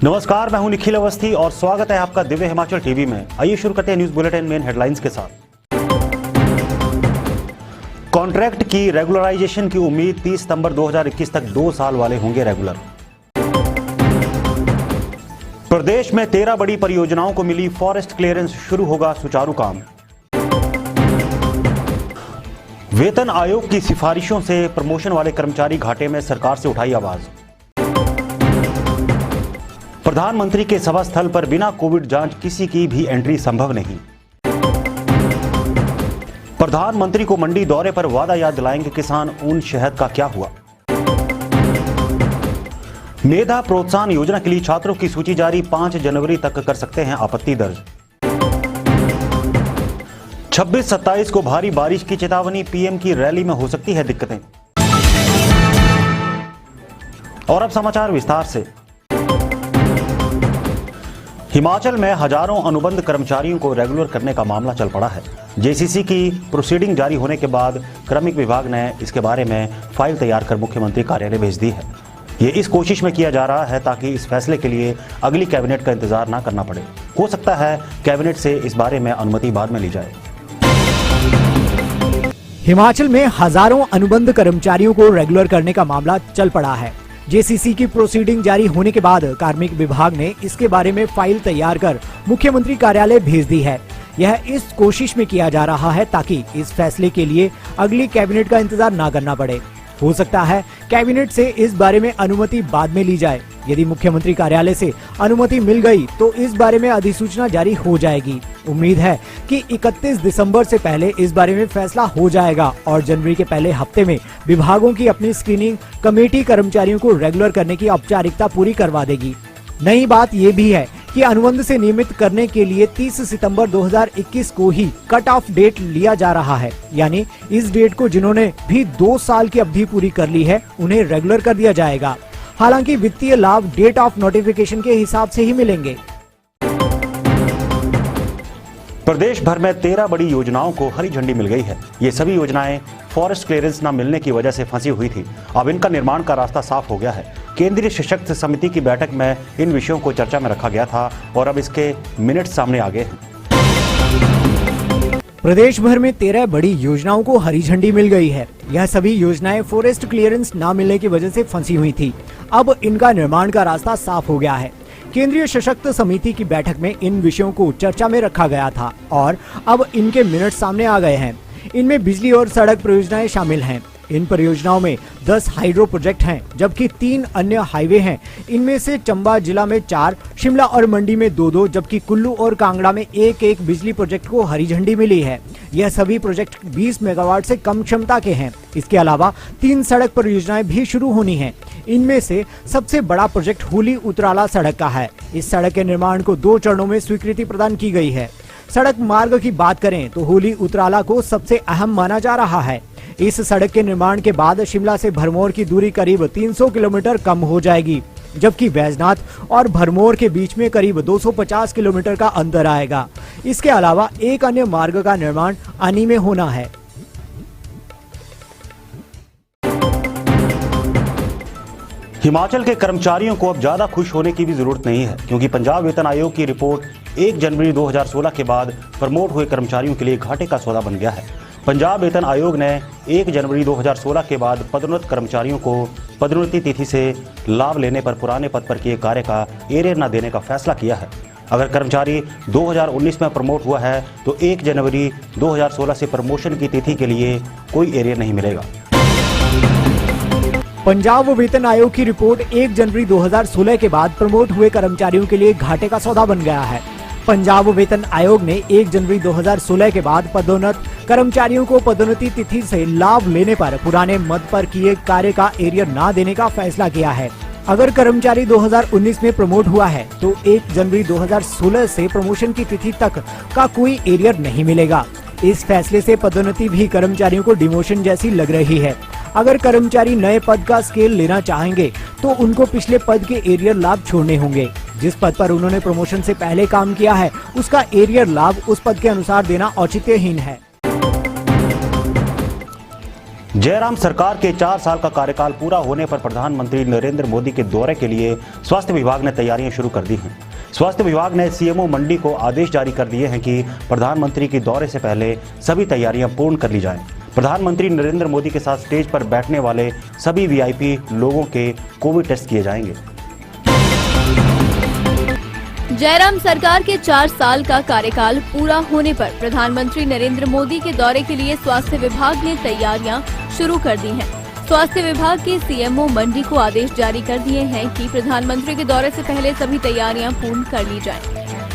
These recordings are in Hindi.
नमस्कार, मैं हूं निखिल अवस्थी और स्वागत है आपका दिव्य हिमाचल टीवी में। आइए शुरू करते हैं न्यूज बुलेटिन मेन हेडलाइंस के साथ। कॉन्ट्रैक्ट की रेगुलराइजेशन की उम्मीद 30 सितंबर 2021 तक 2 साल वाले होंगे रेगुलर। प्रदेश में 13 बड़ी परियोजनाओं को मिली फॉरेस्ट क्लियरेंस, शुरू होगा सुचारू काम। वेतन आयोग की सिफारिशों से प्रमोशन वाले कर्मचारी घाटे में, सरकार से उठाई आवाज। प्रधानमंत्री के सभा स्थल पर बिना कोविड जांच किसी की भी एंट्री संभव नहीं। प्रधानमंत्री को मंडी दौरे पर वादा याद दिलाएंगे किसान, ऊन शहद का क्या हुआ। मेधा प्रोत्साहन योजना के लिए छात्रों की सूची जारी, 5 जनवरी तक कर सकते हैं आपत्ति दर्ज। 26-27 को भारी बारिश की चेतावनी, पीएम की रैली में हो सकती है दिक्कतें। और अब समाचार विस्तार से। हिमाचल में हजारों अनुबंध कर्मचारियों को रेगुलर करने का मामला चल पड़ा है। जेसीसी की प्रोसीडिंग जारी होने के बाद क्रमिक विभाग ने इसके बारे में फाइल तैयार कर मुख्यमंत्री कार्यालय भेज दी है। ये इस कोशिश में किया जा रहा है ताकि इस फैसले के लिए अगली कैबिनेट का इंतजार ना करना पड़े। हो सकता है कैबिनेट से इस बारे में अनुमति बाद में ली जाए। हिमाचल में हजारों अनुबंध कर्मचारियों को रेगुलर करने का मामला चल पड़ा है। जेसीसी की प्रोसीडिंग जारी होने के बाद कार्मिक विभाग ने इसके बारे में फाइल तैयार कर मुख्यमंत्री कार्यालय भेज दी है। यह इस कोशिश में किया जा रहा है ताकि इस फैसले के लिए अगली कैबिनेट का इंतजार ना करना पड़े। हो सकता है कैबिनेट से इस बारे में अनुमति बाद में ली जाए। यदि मुख्यमंत्री कार्यालय से अनुमति मिल गई तो इस बारे में अधिसूचना जारी हो जाएगी। उम्मीद है कि 31 दिसंबर से पहले इस बारे में फैसला हो जाएगा और जनवरी के पहले हफ्ते में विभागों की अपनी स्क्रीनिंग कमेटी कर्मचारियों को रेगुलर करने की औपचारिकता पूरी करवा देगी। नई बात ये भी है कि अनुबंध से नियमित करने के लिए 30 सितंबर 2021 को ही कट ऑफ डेट लिया जा रहा है। यानी इस डेट को जिन्होंने भी 2 साल की अवधि पूरी कर ली है उन्हें रेगुलर कर दिया जाएगा। हालांकि वित्तीय लाभ डेट ऑफ नोटिफिकेशन के हिसाब से ही मिलेंगे। प्रदेश भर में 13 बड़ी योजनाओं को हरी झंडी मिल गई है। ये सभी योजनाएं फॉरेस्ट क्लियरेंस न मिलने की वजह से फंसी हुई थी। अब इनका निर्माण का रास्ता साफ हो गया है। केंद्रीय सशक्त समिति की बैठक में इन विषयों को चर्चा में रखा गया था और अब इसके मिनट सामने आ गए हैं। प्रदेश भर में 13 बड़ी योजनाओं को हरी झंडी मिल गई है। यह सभी योजनाएं फॉरेस्ट क्लियरेंस न मिलने की वजह से फंसी हुई थी। अब इनका निर्माण का रास्ता साफ हो गया है। केंद्रीय सशक्त समिति की बैठक में इन विषयों को चर्चा में रखा गया था और अब इनके मिनट सामने आ गए हैं। इनमें बिजली और सड़क परियोजनाएं शामिल हैं। इन परियोजनाओं में 10 हाइड्रो प्रोजेक्ट हैं, जबकि 3 अन्य हाईवे हैं। इनमें से चंबा जिला में 4, शिमला और मंडी में 2-2, जबकि कुल्लू और कांगड़ा में 1-1 बिजली प्रोजेक्ट को हरी झंडी मिली है। यह सभी प्रोजेक्ट 20 मेगावाट से कम क्षमता के हैं। इसके अलावा 3 सड़क परियोजनाएं भी शुरू होनी हैं। इनमें से सबसे बड़ा प्रोजेक्ट होली उतराला सड़क का है। इस सड़क के निर्माण को 2 चरणों में स्वीकृति प्रदान की गई है। सड़क मार्ग की बात करें तो होली उतराला को सबसे अहम माना जा रहा है। इस सड़क के निर्माण के बाद शिमला से भरमौर की दूरी करीब 300 किलोमीटर कम हो जाएगी, जबकि बैजनाथ और भरमौर के बीच में करीब 250 किलोमीटर का अंतर आएगा। इसके अलावा एक अन्य मार्ग का निर्माण आनी में होना है। हिमाचल के कर्मचारियों को अब ज्यादा खुश होने की भी जरूरत नहीं है, क्योंकि पंजाब वेतन आयोग की रिपोर्ट 1 जनवरी 2016 के बाद प्रमोट हुए कर्मचारियों के लिए घाटे का सौदा बन गया है। पंजाब वेतन आयोग ने 1 जनवरी 2016 के बाद पदोन्नत कर्मचारियों को पदोन्नति तिथि से लाभ लेने पर पुराने पद पर किए कार्य का एरियर न देने का फैसला किया है। अगर कर्मचारी 2019 में प्रमोट हुआ है तो 1 जनवरी 2016 से प्रमोशन की तिथि के लिए कोई एरियर नहीं मिलेगा। पंजाब वेतन आयोग की रिपोर्ट 1 जनवरी 2016 के बाद प्रमोट हुए कर्मचारियों के लिए घाटे का सौदा बन गया है। पंजाब वेतन आयोग ने 1 जनवरी 2016 के बाद पदोन्नत कर्मचारियों को पदोन्नति तिथि से लाभ लेने पर पुराने मद पर किए कार्य का एरियर न देने का फैसला किया है। अगर कर्मचारी 2019 में प्रमोट हुआ है तो 1 जनवरी 2016 से प्रमोशन की तिथि तक का कोई एरियर नहीं मिलेगा। इस फैसले से पदोन्नति भी कर्मचारियों को डिमोशन जैसी लग रही है। अगर कर्मचारी नए पद का स्केल लेना चाहेंगे तो उनको पिछले पद के एरियर लाभ छोड़ने होंगे। जिस पद पर उन्होंने प्रमोशन से पहले काम किया है उसका एरियर लाभ उस पद के अनुसार देना औचित्यहीन है। जयराम सरकार के 4 साल का कार्यकाल पूरा होने पर प्रधानमंत्री नरेंद्र मोदी के दौरे के लिए स्वास्थ्य विभाग ने तैयारियां शुरू कर दी हैं। स्वास्थ्य विभाग ने सीएमओ मंडी को आदेश जारी कर दिए हैं कि प्रधानमंत्री के दौरे से पहले सभी तैयारियां पूर्ण कर ली जाएं। प्रधानमंत्री नरेंद्र मोदी के साथ स्टेज पर बैठने वाले सभी वीआईपी लोगों के कोविड टेस्ट किए जाएंगे। जयराम सरकार के 4 साल का कार्यकाल पूरा होने पर प्रधानमंत्री नरेंद्र मोदी के दौरे के लिए स्वास्थ्य विभाग ने तैयारियां शुरू कर दी हैं। स्वास्थ्य विभाग के सीएमओ मंडी को आदेश जारी कर दिए हैं कि प्रधानमंत्री के दौरे से पहले सभी तैयारियां पूर्ण कर ली जाएं।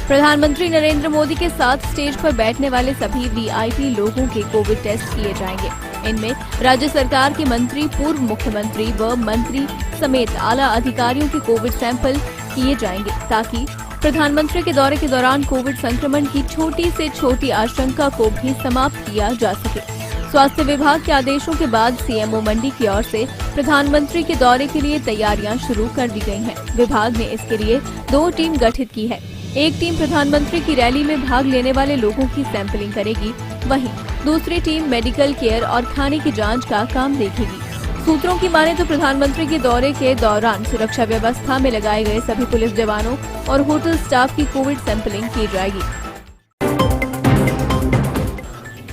प्रधानमंत्री नरेंद्र मोदी के साथ स्टेज पर बैठने वाले सभी वीआईपी लोगों के कोविड टेस्ट किए जाएंगे। इनमें राज्य सरकार के मंत्री, पूर्व मुख्यमंत्री व मंत्री समेत आला अधिकारियों के कोविड सैंपल किए जाएंगे ताकि प्रधानमंत्री के दौरे के दौरान कोविड संक्रमण की छोटी से छोटी आशंका को भी समाप्त किया जा सके। स्वास्थ्य विभाग के आदेशों के बाद सीएमओ मंडी की ओर से प्रधानमंत्री के दौरे के लिए तैयारियां शुरू कर दी गई हैं। विभाग ने इसके लिए 2 टीम गठित की है। एक टीम प्रधानमंत्री की रैली में भाग लेने वाले लोगों की सैंपलिंग करेगी, वहीं दूसरी टीम मेडिकल केयर और खाने की जाँच का काम देखेगी। सूत्रों की माने तो प्रधानमंत्री के दौरे के दौरान सुरक्षा व्यवस्था में लगाए गए सभी पुलिस जवानों और होटल स्टाफ की कोविड सैंपलिंग की जाएगी।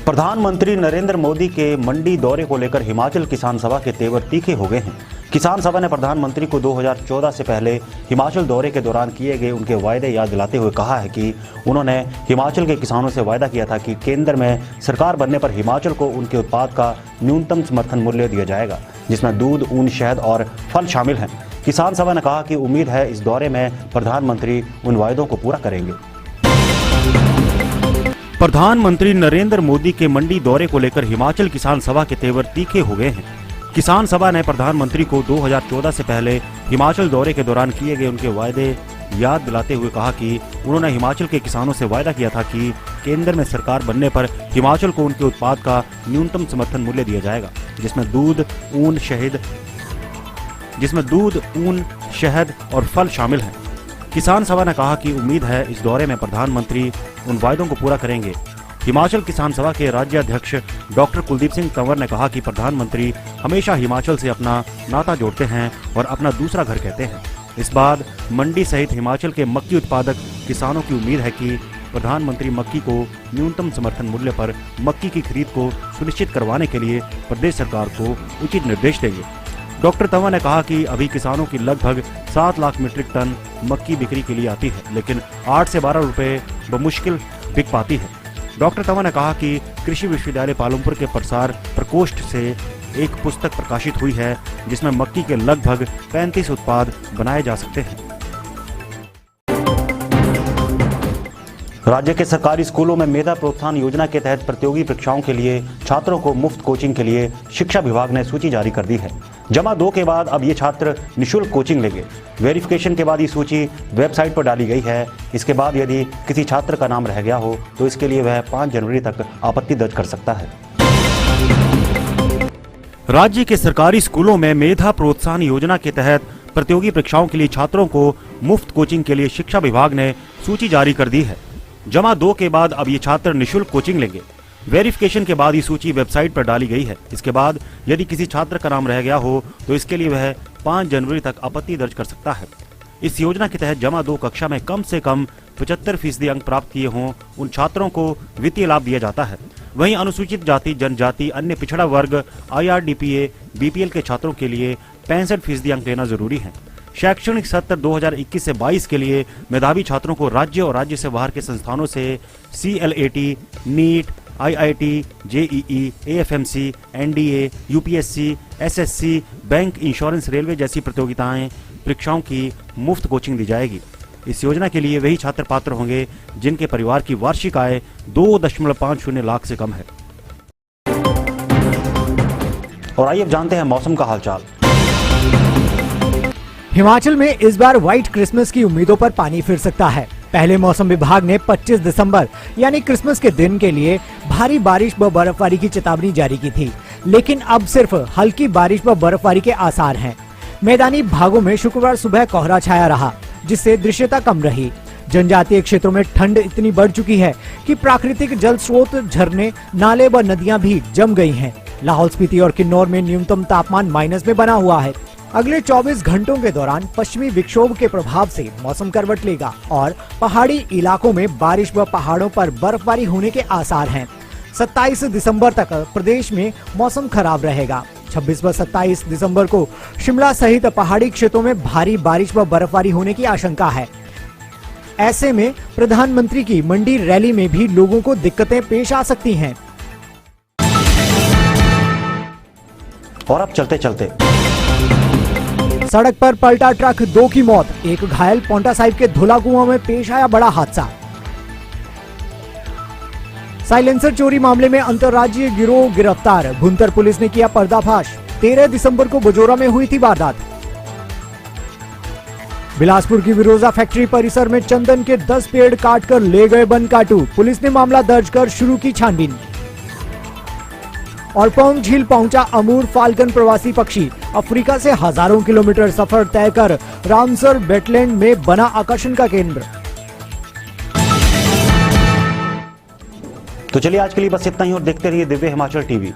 प्रधानमंत्री नरेंद्र मोदी के मंडी दौरे को लेकर हिमाचल किसान सभा के तेवर तीखे हो गए हैं। किसान सभा ने प्रधानमंत्री को 2014 से पहले हिमाचल दौरे के दौरान किए गए उनके वायदे याद दिलाते हुए कहा है कि उन्होंने हिमाचल के किसानों से वायदा किया था कि केंद्र में सरकार बनने पर हिमाचल को उनके उत्पाद का न्यूनतम समर्थन मूल्य दिया जाएगा, जिसमें दूध, ऊन, शहद और फल शामिल हैं। किसान सभा ने कहा कि उम्मीद है इस दौरे में प्रधानमंत्री उन वायदों को पूरा करेंगे। प्रधानमंत्री नरेंद्र मोदी के मंडी दौरे को लेकर हिमाचल किसान सभा के तेवर तीखे हो गए हैं। किसान सभा ने प्रधानमंत्री को 2014 से पहले हिमाचल दौरे के दौरान किए गए उनके वायदे याद दिलाते हुए कहा कि उन्होंने हिमाचल के किसानों से वायदा किया था कि केंद्र में सरकार बनने पर हिमाचल को उनके उत्पाद का न्यूनतम समर्थन मूल्य दिया जाएगा, जिसमें दूध, ऊन, शहद और फल शामिल हैं। किसान सभा ने कहा कि उम्मीद है इस दौरे में प्रधानमंत्री उन वायदों को पूरा करेंगे। हिमाचल किसान सभा के राज्याध्यक्ष डॉक्टर कुलदीप सिंह तंवर ने कहा कि प्रधानमंत्री हमेशा हिमाचल से अपना नाता जोड़ते हैं और अपना दूसरा घर कहते हैं। इस बार मंडी सहित हिमाचल के मक्की उत्पादक किसानों की उम्मीद है कि प्रधानमंत्री मक्की को न्यूनतम समर्थन मूल्य पर मक्की की खरीद को सुनिश्चित करवाने के लिए प्रदेश सरकार को उचित निर्देश देंगे। डॉक्टर तंवर ने कहा कि अभी किसानों की लगभग 7 लाख मीट्रिक टन मक्की बिक्री के लिए आती है, लेकिन 8 से 12 रुपए बमुश्किल बिक पाती है। डॉक्टर तंवर ने कहा कि कृषि विश्वविद्यालय पालमपुर के प्रसार प्रकोष्ठ से एक पुस्तक प्रकाशित हुई है जिसमें मक्की के लगभग 35 उत्पाद बनाए जा सकते हैं। राज्य के सरकारी स्कूलों में मेधा प्रोत्साहन योजना के तहत प्रतियोगी परीक्षाओं के लिए छात्रों को मुफ्त कोचिंग के लिए शिक्षा विभाग ने सूची जारी कर दी है। जमा 2 के बाद अब ये छात्र निःशुल्क कोचिंग लेंगे। वेरिफिकेशन के बाद ये सूची वेबसाइट पर डाली गई है। इसके बाद यदि किसी छात्र का नाम रह गया हो तो इसके लिए वह 5 जनवरी तक आपत्ति दर्ज कर सकता है। राज्य के सरकारी स्कूलों में मेधा प्रोत्साहन योजना के तहत प्रतियोगी परीक्षाओं के लिए छात्रों को मुफ्त कोचिंग के लिए शिक्षा विभाग ने सूची जारी कर दी है। जमा 2 के बाद अब ये छात्र निःशुल्क कोचिंग लेंगे। वेरिफिकेशन के बाद ये सूची वेबसाइट पर डाली गई है। इसके बाद यदि किसी छात्र का नाम रह गया हो तो इसके लिए वह 5 जनवरी तक आपत्ति दर्ज कर सकता है। इस योजना के तहत जमा 2 कक्षा में कम से कम 75% अंक प्राप्त किए हों उन छात्रों को वित्तीय लाभ दिया जाता है। वहीं अनुसूचित जाति, जनजाति, अन्य पिछड़ा वर्ग, IRDPA, BPL के छात्रों के लिए 65% अंक लेना जरूरी है। शैक्षणिक सत्र 2021 से 22 के लिए मेधावी छात्रों को राज्य और राज्य से बाहर के संस्थानों से CLAT, NEET, IIT, JEE, AFMC, NDA, UPSC, SSC, bank, insurance, railway जैसी परीक्षाओं की मुफ्त कोचिंग दी जाएगी। इस योजना के लिए वही छात्र पात्र होंगे जिनके परिवार की वार्षिक आय 2.50 लाख से कम है। और आइए अब जानते हैं मौसम का हालचाल। हिमाचल में इस बार व्हाइट क्रिसमस की उम्मीदों पर पानी फिर सकता है। पहले मौसम विभाग ने 25 दिसंबर यानी क्रिसमस के दिन के लिए भारी बारिश व बर्फबारी की चेतावनी जारी की थी, लेकिन अब सिर्फ हल्की बारिश व बर्फबारी के आसार हैं। मैदानी भागों में शुक्रवार सुबह कोहरा छाया रहा, जिससे दृश्यता कम रही। जनजातीय क्षेत्रों में ठंड इतनी बढ़ चुकी है कि प्राकृतिक जल स्रोत, झरने, नाले व नदियां भी जम गई हैं। लाहौल स्पीति और किन्नौर में न्यूनतम तापमान माइनस में बना हुआ है। अगले 24 घंटों के दौरान पश्चिमी विक्षोभ के प्रभाव से मौसम करवट लेगा और पहाड़ी इलाकों में बारिश व पहाड़ों पर बर्फबारी होने के आसार हैं। 27 दिसंबर तक प्रदेश में मौसम खराब रहेगा। 26 व 27 दिसंबर को शिमला सहित पहाड़ी क्षेत्रों में भारी बारिश व बर्फबारी होने की आशंका है। ऐसे में प्रधानमंत्री की मंडी रैली में भी लोगों को दिक्कतें पेश आ सकती हैं। और अब चलते चलते सड़क पर पलटा ट्रक, 2 की मौत, 1 घायल। पोंटा साहिब के धुला कुआं में पेश आया बड़ा हादसा। साइलेंसर चोरी मामले में अंतर्राज्यीय गिरोह गिरफ्तार, भुंतर पुलिस ने किया पर्दाफाश। 13 दिसंबर को बजोरा में हुई थी वारदात। बिलासपुर की विरोजा फैक्ट्री परिसर में चंदन के 10 पेड़ काटकर ले गए वन काटू, पुलिस ने मामला दर्ज कर शुरू की छानबीन। और पौंग झील पहुंचा अमूर फाल्कन प्रवासी पक्षी, अफ्रीका से हजारों किलोमीटर सफर तय कर रामसर वेटलैंड में बना आकर्षण का केंद्र। तो चलिए आज के लिए बस इतना ही और देखते रहिए दिव्य हिमाचल टीवी।